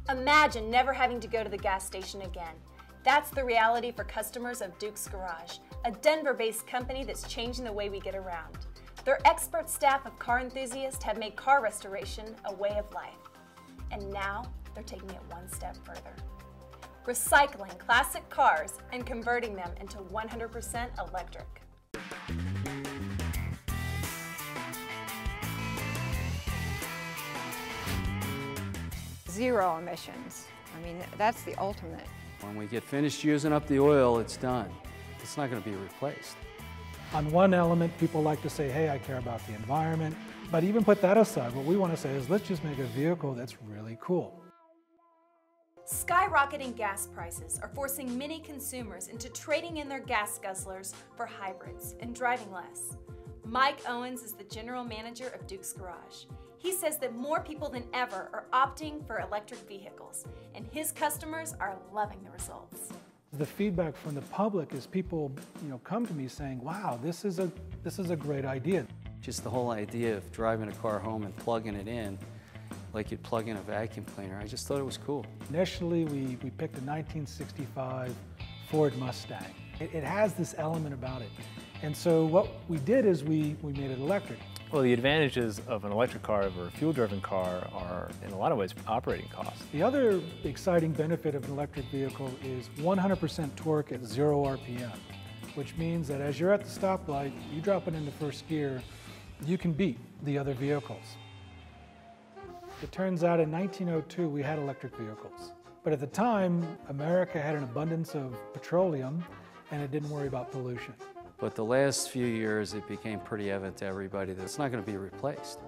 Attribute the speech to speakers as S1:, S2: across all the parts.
S1: Imagine never having to go to the gas station again. That's the reality for customers of Duke's Garage, a Denver-based company that's changing the way we get around. Their expert staff of car enthusiasts have made car restoration a way of life. And now they're taking it one step further. Recycling classic cars and converting them into 100% electric.
S2: Zero emissions. I mean, that's the ultimate.
S3: When we get finished using up the oil, it's done. It's not going to be replaced.
S4: On one element, people like to say, hey, I care about the environment. But even put that aside, what we want to say is, let's just make a vehicle that's really cool.
S1: Skyrocketing gas prices are forcing many consumers into trading in their gas guzzlers for hybrids and driving less. Mike Owens is the general manager of Duke's Garage. He says that more people than ever are opting for electric vehicles, and his customers are loving the results.
S4: The feedback from the public is people, come to me saying, wow, this is a great idea.
S3: Just the whole idea of driving a car home and plugging it in like you'd plug in a vacuum cleaner, I just thought it was cool.
S4: Initially, we picked a 1965 Ford Mustang. It has this element about it. And so what we did is we made it electric.
S5: Well, the advantages of an electric car over a fuel-driven car are, in a lot of ways, operating costs.
S4: The other exciting benefit of an electric vehicle is 100% torque at 0 RPM, which means that as you're at the stoplight, you drop it into first gear, you can beat the other vehicles. It turns out in 1902 we had electric vehicles. But at the time, America had an abundance of petroleum and it didn't worry about pollution.
S3: But the last few years, it became pretty evident to everybody that it's not going to be replaced.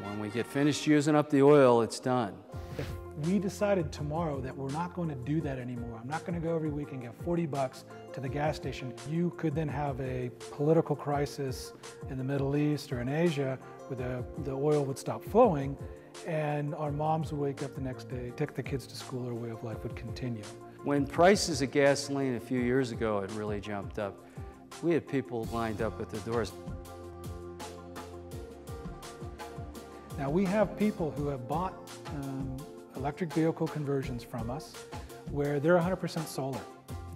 S3: When we get finished using up the oil, it's done.
S4: If we decided tomorrow that we're not going to do that anymore, I'm not going to go every week and give 40 bucks to the gas station, you could then have a political crisis in the Middle East or in Asia where the oil would stop flowing and our moms would wake up the next day, take the kids to school, our way of life would continue.
S3: When prices of gasoline a few years ago had really jumped up, we had people lined up at the doors.
S4: Now we have people who have bought electric vehicle conversions from us where they're 100% solar,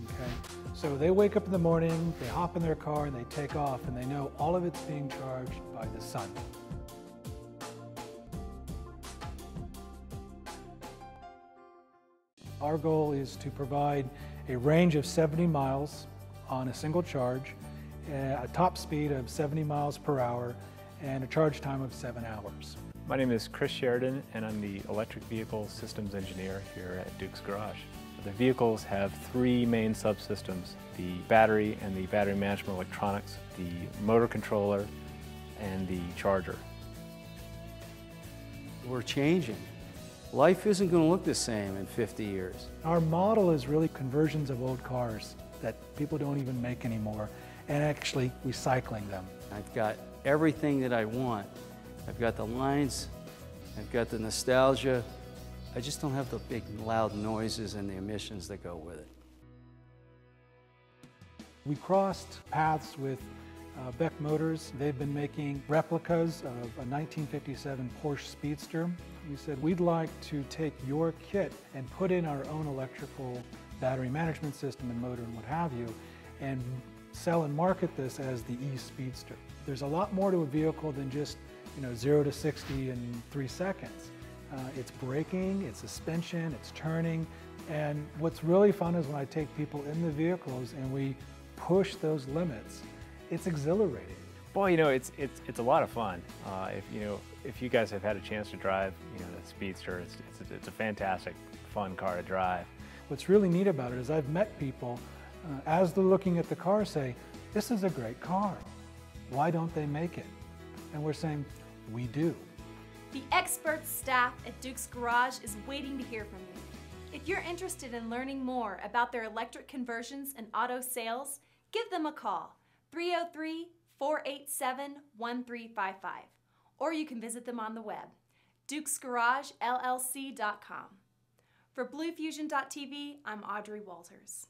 S4: okay? So they wake up in the morning, they hop in their car and they take off and they know all of it's being charged by the sun. Our goal is to provide a range of 70 miles on a single charge, a top speed of 70 miles per hour, and a charge time of 7 hours.
S5: My name is Chris Sheridan, and I'm the Electric Vehicle Systems Engineer here at Duke's Garage. The vehicles have three main subsystems: the battery and the battery management electronics, the motor controller, and the charger.
S3: We're changing. Life isn't going to look the same in 50 years.
S4: Our model is really conversions of old cars that people don't even make anymore and actually recycling them.
S3: I've got everything that I want. I've got the lines, I've got the nostalgia. I just don't have the big loud noises and the emissions that go with it.
S4: We crossed paths with Beck Motors. They've been making replicas of a 1957 Porsche Speedster. We said, we'd like to take your kit and put in our own electrical battery management system and motor and what have you, and sell and market this as the e-Speedster. There's a lot more to a vehicle than just 0 to 60 in 3 seconds. It's braking, it's suspension, it's turning, and what's really fun is when I take people in the vehicles and we push those limits. It's exhilarating.
S5: Boy, it's a lot of fun. If you guys have had a chance to drive, the Speedster, it's a fantastic, fun car to drive.
S4: What's really neat about it is I've met people as they're looking at the car say, this is a great car. Why don't they make it? And we're saying, we do.
S1: The expert staff at Duke's Garage is waiting to hear from you. If you're interested in learning more about their electric conversions and auto sales, give them a call, 303-487-1355. Or you can visit them on the web, dukesgaragellc.com. For BlueFusion.tv, I'm Audrey Walters.